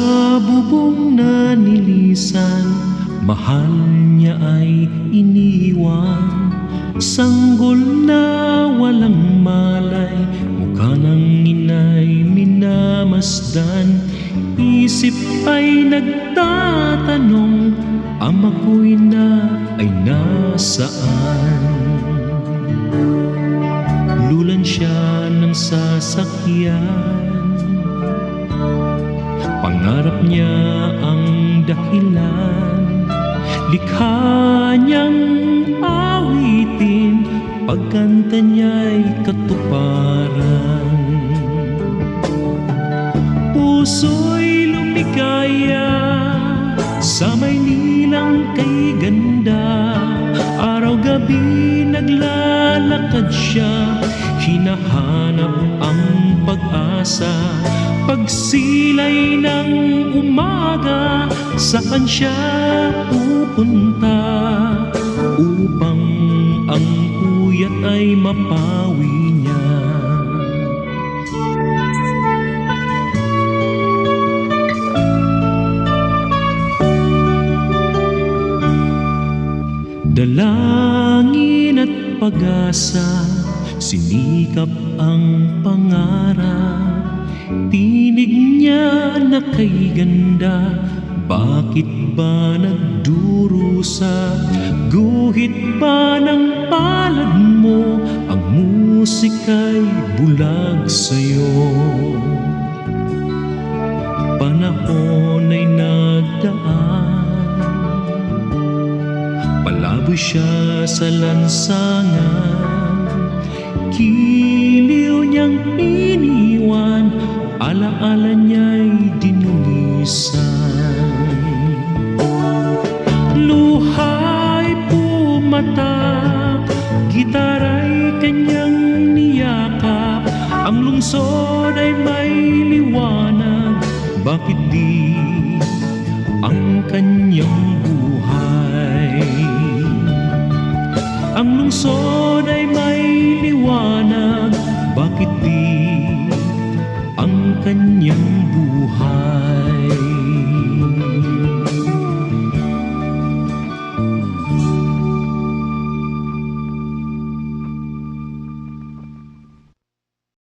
Sa bubong na nilisan, mahal niya ay iniwan. Sanggol na walang malay, mukha ng inay minamasdan. Isip ay nagtatanong, ama ko'y na ay nasaan? Lulan siya ng sasakyan, pangarap niya ang dahilan. Likha niyang awitin, pagkanta niya'y katuparan. Puso'y lumigaya sa Maynilang kay ganda. Araw-gabi naglalakad siya, hinahanap ang pag-asa. Pagsilay ng umaga, saan siya pupunta? Upang ang puyat ay mapawi niya. Dalangin at pag-asa, sinikap ang pangarap. Tinig niya na kay ganda, bakit ba nagdurusa? Guhit ba ng palad mo, ang musika'y bulag sa'yo? Panahon ay nagdaan, palaboy siya sa lansangan. Giliw niyang iniwan, alaala niya'y dinunisan. Luha'y pumatak, gitara'y kanyang niyakap. Ang lungsod ay may liwanag, bakit di ang kanyang buhay? Ang lungsod ay may liwanag, bakit di ang kanyang